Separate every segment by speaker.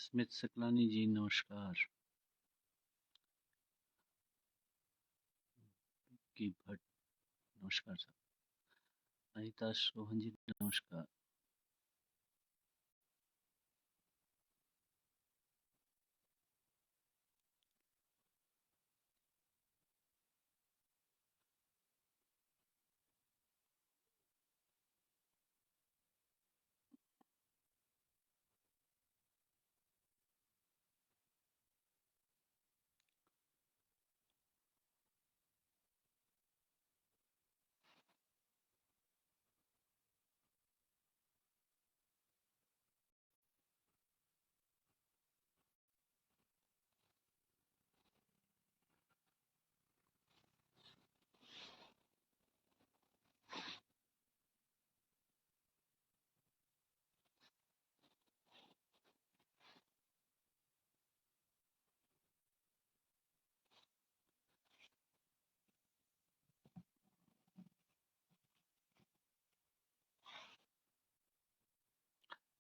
Speaker 1: स्मित सकलानी जी नमस्कार। की भट्ट नमस्कार सर। अनिता सोहन जी नमस्कार।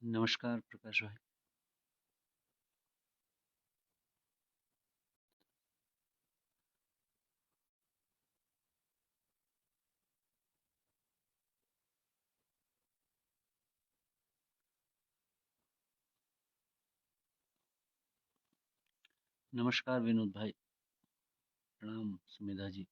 Speaker 1: नमस्कार प्रकाश भाई। नमस्कार विनोद भाई। प्रणाम सुमेधा जी।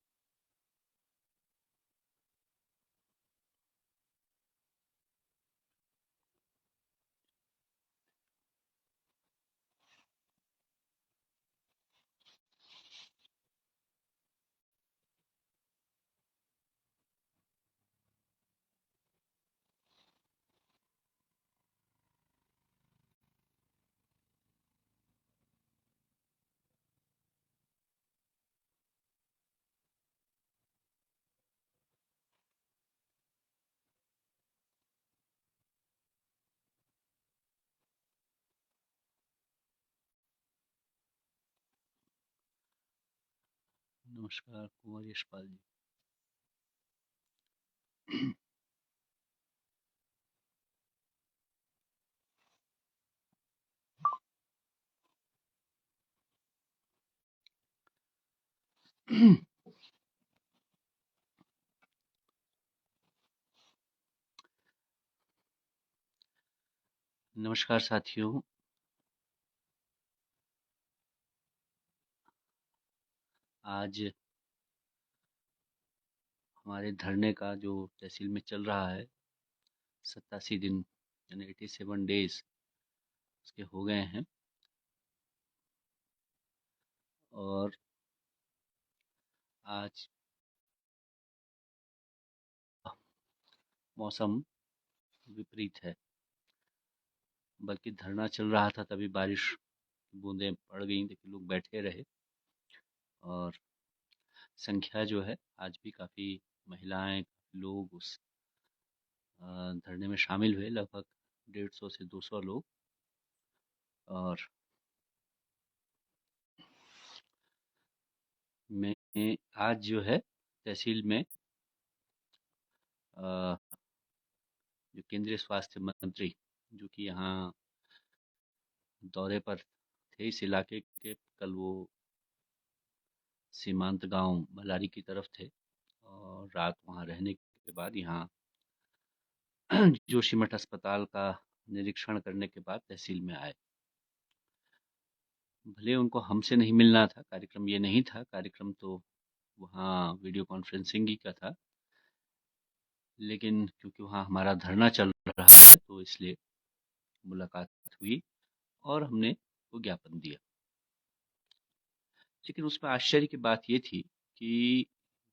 Speaker 1: नमस्कार कुंवर यशपाल जी। नमस्कार साथियों। आज हमारे धरने का जो तहसील में चल रहा है 87 दिन यानी 87 डेज उसके हो गए हैं। और आज मौसम विपरीत है, बल्कि धरना चल रहा था तभी बारिश की बूंदें पड़ गई, लेकिन लोग बैठे रहे। और संख्या जो है आज भी काफ़ी महिलाएं लोग उस धरने में शामिल हुए, लगभग 150 से 200 लोग। और मैं आज जो है तहसील में अ, जो केंद्रीय स्वास्थ्य मंत्री जो कि यहाँ दौरे पर थे इस इलाके के, कल वो सीमांत गांव मलारी की तरफ थे और रात वहाँ रहने के बाद यहाँ जोशीमठ अस्पताल का निरीक्षण करने के बाद तहसील में आए। भले उनको हमसे नहीं मिलना था, कार्यक्रम ये नहीं था, कार्यक्रम तो वहाँ वीडियो कॉन्फ्रेंसिंग ही का था, लेकिन क्योंकि वहाँ हमारा धरना चल रहा है तो इसलिए मुलाकात हुई और हमने वो ज्ञापन दिया। लेकिन उसमें आश्चर्य की बात ये थी कि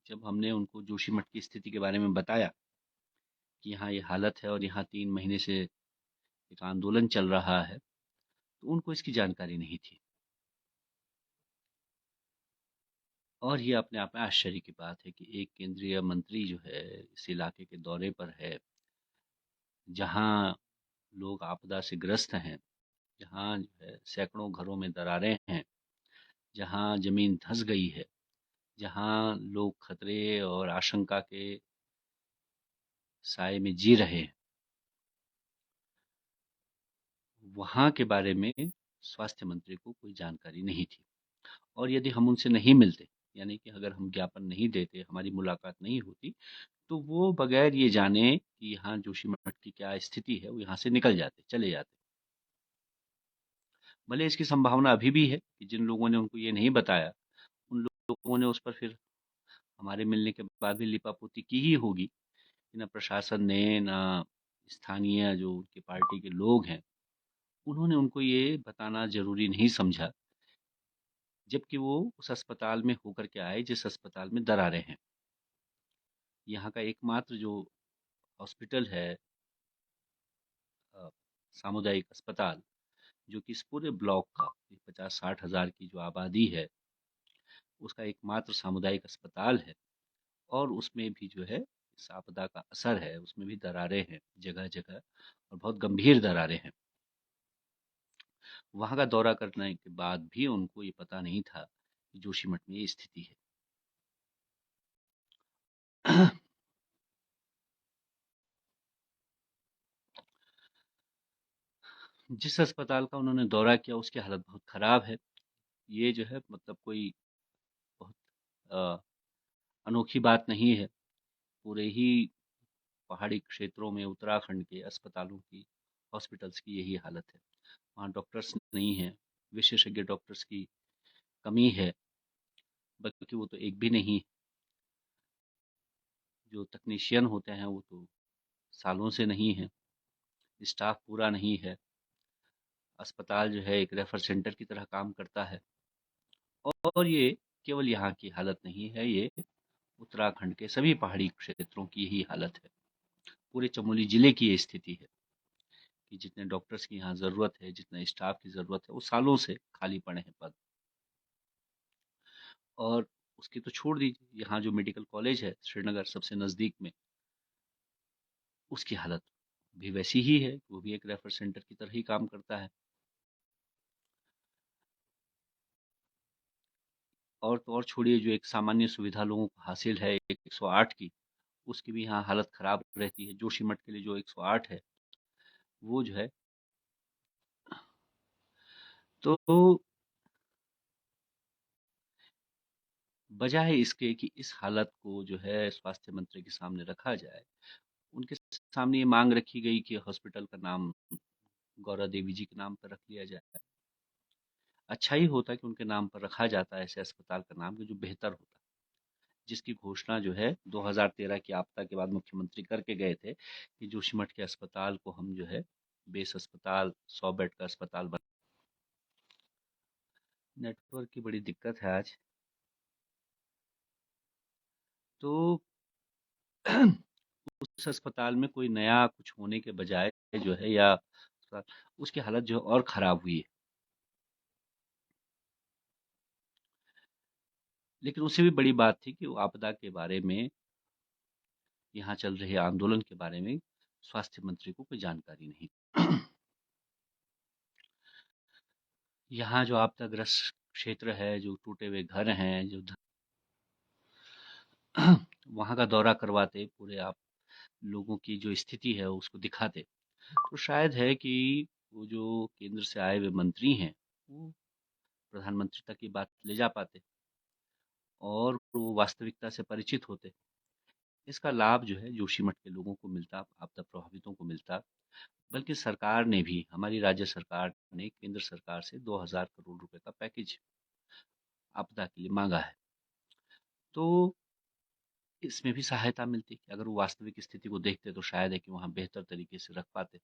Speaker 1: जब हमने उनको जोशीमठ की स्थिति के बारे में बताया कि यहाँ ये हालत है और यहाँ 3 महीने से एक आंदोलन चल रहा है, तो उनको इसकी जानकारी नहीं थी। और ये अपने आप में आश्चर्य की बात है कि एक केंद्रीय मंत्री जो है इस इलाके के दौरे पर है, जहाँ लोग आपदा से ग्रस्त हैं, जहाँ जो है सैकड़ों घरों में दरारें हैं, जहाँ जमीन धंस गई है, जहाँ लोग खतरे और आशंका के साए में जी रहे हैं, वहाँ के बारे में स्वास्थ्य मंत्री को कोई जानकारी नहीं थी। और यदि हम उनसे नहीं मिलते, यानी कि अगर हम ज्ञापन नहीं देते, हमारी मुलाकात नहीं होती, तो वो बगैर ये जाने कि यहाँ जोशीमठ की क्या स्थिति है, वो यहाँ से निकल जाते, चले जाते। भले इसकी संभावना अभी भी है कि जिन लोगों ने उनको ये नहीं बताया, उन लोगों ने उस पर फिर हमारे मिलने के बाद भी लिपापोती की ही होगी कि ना प्रशासन ने, ना स्थानीय जो उनकी पार्टी के लोग हैं, उन्होंने उनको ये बताना ज़रूरी नहीं समझा, जबकि वो उस अस्पताल में होकर के आए जिस अस्पताल में दरारें हैं। यहाँ का एकमात्र जो हॉस्पिटल है, अ, सामुदायिक अस्पताल, जो कि इस पूरे ब्लॉक का 50-60 हज़ार की जो आबादी है, उसका एकमात्र सामुदायिक अस्पताल है। और उसमें भी जो है इस आपदा का असर है, उसमें भी दरारें हैं जगह-जगह, और बहुत गंभीर दरारें हैं। वहाँ का दौरा करने के बाद भी उनको ये पता नहीं था कि जोशीमठ में ये स्थिति है। जिस अस्पताल का उन्होंने दौरा किया उसकी हालत बहुत ख़राब है। ये जो है मतलब कोई बहुत अ, अनोखी बात नहीं है। पूरे ही पहाड़ी क्षेत्रों में उत्तराखंड के अस्पतालों की, हॉस्पिटल्स की यही हालत है। वहाँ डॉक्टर्स नहीं हैं, विशेषज्ञ डॉक्टर्स की कमी है, बल्कि वो तो एक भी नहीं, जो तकनीशियन होते हैं वो तो सालों से नहीं है, स्टाफ पूरा नहीं है। अस्पताल जो है एक रेफर सेंटर की तरह काम करता है। और ये केवल यहाँ की हालत नहीं है, ये उत्तराखंड के सभी पहाड़ी क्षेत्रों की यही हालत है। पूरे चमोली जिले की ये स्थिति है कि जितने डॉक्टर्स की यहाँ ज़रूरत है, जितने स्टाफ की ज़रूरत है, वो सालों से खाली पड़े हैं पद। और उसकी तो छोड़ दीजिए, यहाँ जो मेडिकल कॉलेज है श्रीनगर सबसे नज़दीक में, उसकी हालत भी वैसी ही है, वो भी एक रेफर सेंटर की तरह ही काम करता है। और तो और छोड़िए, जो एक सामान्य सुविधा लोगों को हासिल है 108 की, उसकी भी यहाँ हालत ख़राब रहती है। जोशीमठ के लिए जो 108 है, वो जो है, तो बजाय इसके कि इस हालत को जो है स्वास्थ्य मंत्री के सामने रखा जाए, उनके सामने ये मांग रखी गई कि हॉस्पिटल का नाम गौरा देवी जी के नाम पर रख लिया जाए। अच्छा ही होता कि उनके नाम पर रखा जाता ऐसे अस्पताल का नाम, कि जो बेहतर होता, जिसकी घोषणा जो है 2013 की आपदा के बाद मुख्यमंत्री करके गए थे कि जोशीमठ के अस्पताल को हम जो है बेस अस्पताल, 100 बेड का अस्पताल बना। नेटवर्क की बड़ी दिक्कत है आज। तो उस अस्पताल में कोई नया कुछ होने के बजाय जो है, या उसकी हालत जो है और खराब हुई है। लेकिन उससे भी बड़ी बात थी कि वो आपदा के बारे में, यहाँ चल रहे आंदोलन के बारे में स्वास्थ्य मंत्री को कोई जानकारी नहीं। यहाँ जो आपदाग्रस्त क्षेत्र है, जो टूटे हुए घर हैं, जो वहाँ का दौरा करवाते, पूरे आप लोगों की जो स्थिति है उसको दिखाते, तो शायद है कि वो जो केंद्र से आए हुए मंत्री हैं, वो प्रधानमंत्री तक ये बात ले जा पाते और वो वास्तविकता से परिचित होते। इसका लाभ जो है जोशीमठ के लोगों को मिलता, आपदा प्रभावितों को मिलता। बल्कि सरकार ने भी, हमारी राज्य सरकार ने केंद्र सरकार से 2000 करोड़ रुपए का पैकेज आपदा के लिए मांगा है। तो इसमें भी सहायता मिलती कि अगर वो वास्तविक स्थिति को देखते तो शायद है कि वहाँ बेहतर तरीके से रख पाते।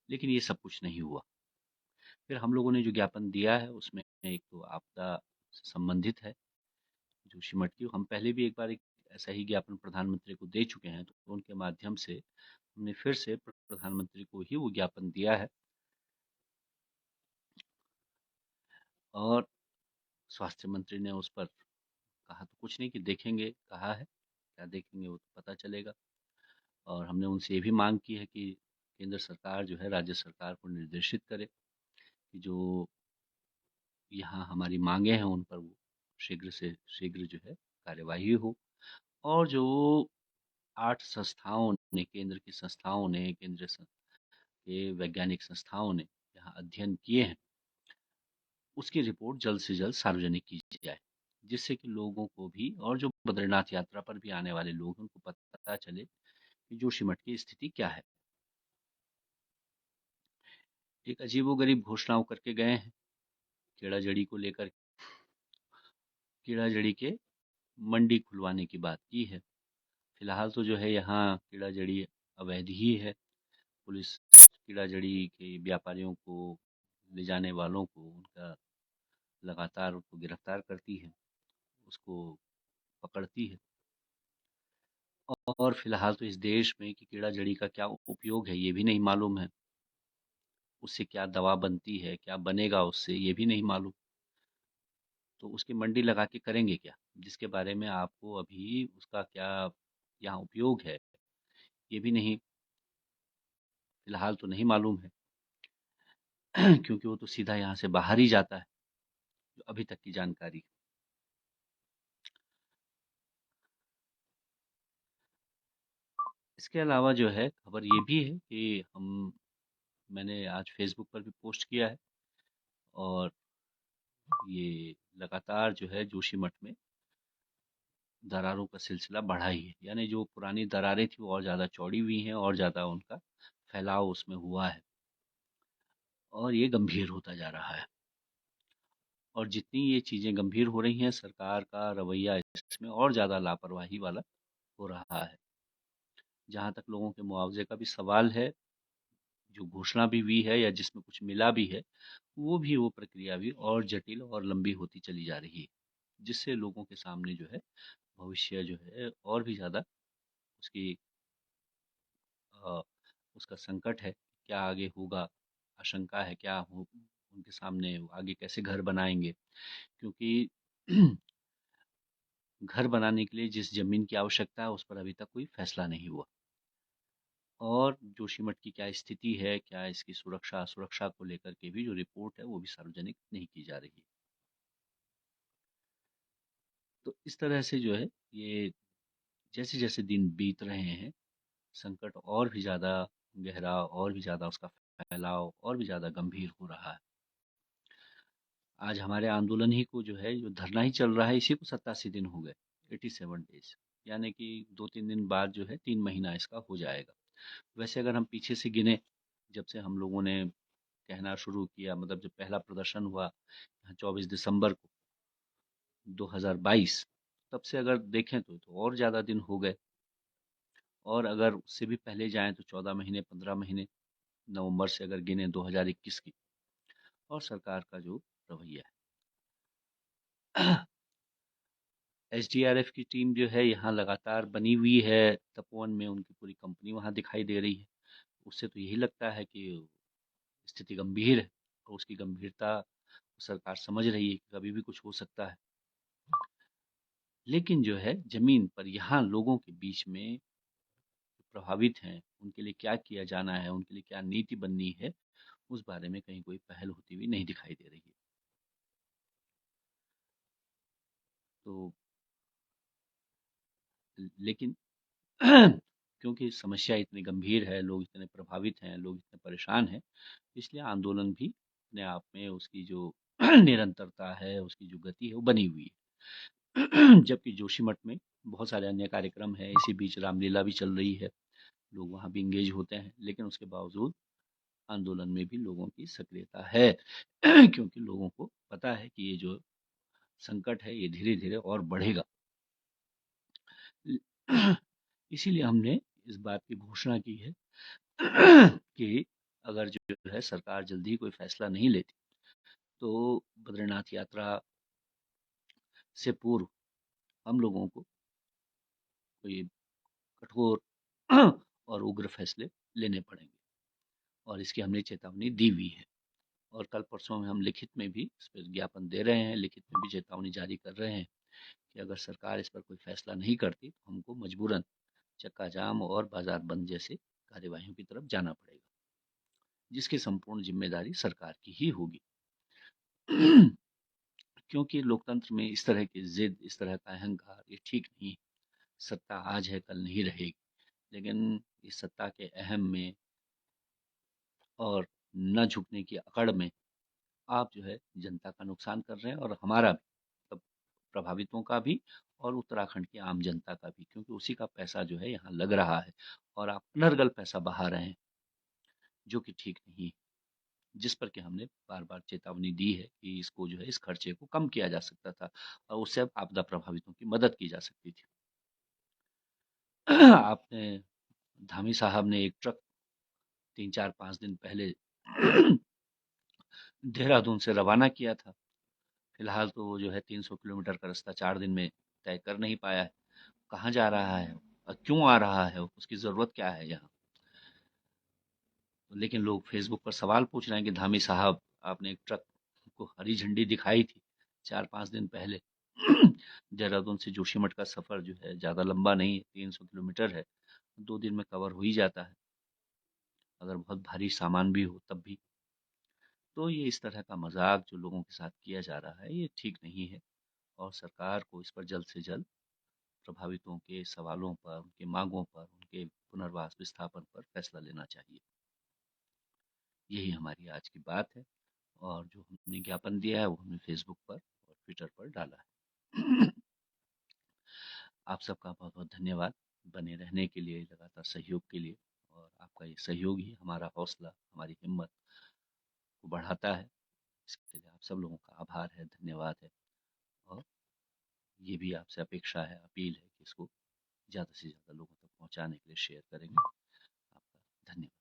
Speaker 1: लेकिन ये सब कुछ नहीं हुआ। फिर हम लोगों ने जो ज्ञापन दिया है उसमें एक तो आपदा से संबंधित है जोशीमठ की। हम पहले भी एक बार एक ऐसा ही ज्ञापन प्रधानमंत्री को दे चुके हैं, तो उनके माध्यम से हमने फिर से प्रधानमंत्री को ही वो ज्ञापन दिया है। और स्वास्थ्य मंत्री ने उस पर कहा तो कुछ नहीं कि देखेंगे, कहा है, क्या देखेंगे वो तो पता चलेगा। और हमने उनसे ये भी मांग की है कि केंद्र सरकार जो है राज्य सरकार को निर्देशित करे कि जो यहाँ हमारी मांगे हैं उन पर वो शीघ्र से शीघ्र जो है कार्यवाही हो। और जो 8 संस्थाओं ने, केंद्र की संस्थाओं ने, के वैज्ञानिक संस्थाओं ने यहाँ अध्ययन किए हैं, उसकी रिपोर्ट जल्द से जल्द सार्वजनिक की जाए, जिससे कि लोगों को भी और जो बद्रीनाथ यात्रा पर भी आने वाले लोग हैं उनको पता चले कि जोशीमठ की स्थिति क्या है। एक अजीबोगरीब घोषणाओं करके गए हैं, कीड़ा जड़ी को लेकर कीड़ा जड़ी के मंडी खुलवाने की बात की है। फिलहाल तो जो है यहाँ कीड़ा जड़ी अवैध ही है। पुलिस कीड़ा जड़ी के व्यापारियों को, ले जाने वालों को, उनका लगातार उनको गिरफ्तार करती है, उसको पकड़ती है। और फिलहाल तो इस देश में कि कीड़ा जड़ी का क्या उपयोग है ये भी नहीं मालूम है, उससे क्या दवा बनती है, क्या बनेगा उससे ये भी नहीं मालूम। तो उसकी मंडी लगा के करेंगे क्या, जिसके बारे में आपको अभी उसका क्या यहाँ उपयोग है ये भी नहीं, फिलहाल तो नहीं मालूम है। क्योंकि वो तो सीधा यहाँ से बाहर ही जाता है, जो अभी तक की जानकारी। इसके अलावा जो है खबर ये भी है कि मैंने आज फेसबुक पर भी पोस्ट किया है, और ये लगातार जो है जोशीमठ में दरारों का सिलसिला बढ़ा ही है, यानी जो पुरानी दरारें थी वो और ज़्यादा चौड़ी हुई हैं और ज़्यादा उनका फैलाव उसमें हुआ है, और ये गंभीर होता जा रहा है। और जितनी ये चीज़ें गंभीर हो रही हैं, सरकार का रवैया इसमें और ज़्यादा लापरवाही वाला हो रहा है। जहाँ तक लोगों के मुआवजे का भी सवाल है, जो घोषणा भी हुई है या जिसमें कुछ मिला भी है, वो प्रक्रिया भी और जटिल और लंबी होती चली जा रही है, जिससे लोगों के सामने जो है भविष्य जो है और भी ज़्यादा उसकी अ, उसका संकट है, क्या आगे होगा, आशंका है क्या हो, उनके सामने वो आगे कैसे घर बनाएंगे, क्योंकि घर बनाने के लिए जिस जमीन की आवश्यकता है उस पर अभी तक कोई फैसला नहीं हुआ, और जोशीमठ की क्या स्थिति है, क्या इसकी सुरक्षा असुरक्षा को लेकर के भी जो रिपोर्ट है वो भी सार्वजनिक नहीं की जा रही है। तो इस तरह से जो है ये जैसे जैसे दिन बीत रहे हैं, संकट और भी ज़्यादा गहरा, और भी ज़्यादा उसका फैलाव और भी ज़्यादा गंभीर हो रहा है। आज हमारे आंदोलन ही को जो है, जो धरना ही चल रहा है, इसी को 87 दिन हो गए, 87 डेज, यानी कि 2-3 दिन बाद जो है 3 महीना इसका हो जाएगा। वैसे अगर हम पीछे से गिने, जब से हम लोगों ने कहना शुरू किया, मतलब जब पहला प्रदर्शन हुआ यहाँ 24 दिसंबर को 2022, तब से अगर देखें तो और ज़्यादा दिन हो गए, और अगर उससे भी पहले जाएं तो 14 महीने, 15 महीने, नवंबर से अगर गिने 2021 की, और सरकार का जो रवैया है। एसडीआरएफ की टीम जो है यहाँ लगातार बनी हुई है, तपोवन में उनकी पूरी कंपनी वहाँ दिखाई दे रही है। उससे तो यही लगता है कि स्थिति गंभीर है, और उसकी गंभीरता सरकार समझ रही है कि कभी भी कुछ हो सकता है। लेकिन जो है जमीन पर यहाँ लोगों के बीच में जो प्रभावित हैं, उनके लिए क्या किया जाना है, उनके लिए क्या नीति बननी है, उस बारे में कहीं कोई पहल होती हुई नहीं दिखाई दे रही है। तो लेकिन क्योंकि समस्या इतनी गंभीर है, लोग इतने प्रभावित हैं, लोग इतने परेशान हैं, इसलिए आंदोलन भी अपने आप में उसकी जो निरंतरता है, उसकी जो गति है वो बनी हुई है। जबकि जोशीमठ में बहुत सारे अन्य कार्यक्रम हैं, इसी बीच रामलीला भी चल रही है, लोग वहाँ भी इंगेज होते हैं, लेकिन उसके बावजूद आंदोलन में भी लोगों की सक्रियता है। क्योंकि लोगों को पता है कि ये जो संकट है ये धीरे धीरे और बढ़ेगा। इसीलिए हमने इस बात की घोषणा की है कि अगर जो है सरकार जल्दी कोई फैसला नहीं लेती, तो बद्रीनाथ यात्रा से पूर्व हम लोगों को कोई कठोर और उग्र फैसले लेने पड़ेंगे, और इसकी हमने चेतावनी दी हुई है। और कल परसों में हम लिखित में भी इस पर ज्ञापन दे रहे हैं, लिखित में भी चेतावनी जारी कर रहे हैं कि अगर सरकार इस पर कोई फैसला नहीं करती तो हमको मजबूरन चक्का जाम और बाजार बंद जैसे कार्यवाहियों की तरफ जाना पड़ेगा, जिसकी संपूर्ण जिम्मेदारी सरकार की ही होगी। क्योंकि लोकतंत्र में इस तरह की जिद, इस तरह का अहंकार, ये ठीक नहीं है। सत्ता आज है कल नहीं रहेगी, लेकिन इस सत्ता के अहम में और न झुकने की अकड़ में आप जो है जनता का नुकसान कर रहे हैं और हमारा भी, मतलब प्रभावितों का भी और उत्तराखंड की आम जनता का भी, क्योंकि उसी का पैसा जो है यहाँ लग रहा है और आप अनर्गल पैसा बहा रहे हैं, जो कि ठीक नहीं है। जिस पर कि हमने बार-बार चेतावनी दी है कि इसको जो है इस खर्चे को कम किया जा सकता था और उससे आपदा प्रभावितों की मदद की जा सकती थी। आपने धामी साहब ने एक ट्रक 3-4-5 दिन पहले देहरादून से रवाना किया था। फिलहाल तो वो जो है 300 किलोमीटर का रास्ता 4 दिन में तय कर नहीं पाया है। कहाँ जा रहा है और क्यों आ रहा है? उसकी ज़रूरत क्या है यहाँ? लेकिन लोग फेसबुक पर सवाल पूछ रहे हैं कि धामी साहब, आपने एक ट्रक को हरी झंडी दिखाई थी 4-5 दिन पहले। देहरादून से जोशीमठ का सफ़र जो है ज़्यादा लंबा नहीं है, 300 किलोमीटर है, 2 दिन में कवर हो ही जाता है, अगर बहुत भारी सामान भी हो तब भी। तो ये इस तरह का मज़ाक जो लोगों के साथ किया जा रहा है, ये ठीक नहीं है और सरकार को इस पर जल्द से जल्द प्रभावितों के सवालों पर, उनकी मांगों पर, उनके पुनर्वास विस्थापन पर फैसला लेना चाहिए। यही हमारी आज की बात है और जो हमने ज्ञापन दिया है वो हमने फेसबुक पर और ट्विटर पर डाला है। आप सबका बहुत बहुत धन्यवाद बने रहने के लिए, लगातार सहयोग के लिए, और आपका ये सहयोग ही हमारा हौसला, हमारी हिम्मत को बढ़ाता है। इसके लिए आप सब लोगों का आभार है, धन्यवाद है और ये भी आपसे अपेक्षा है, अपील है कि इसको ज़्यादा से ज़्यादा लोगों तक पहुँचाने के लिए शेयर करेंगे। आपका धन्यवाद।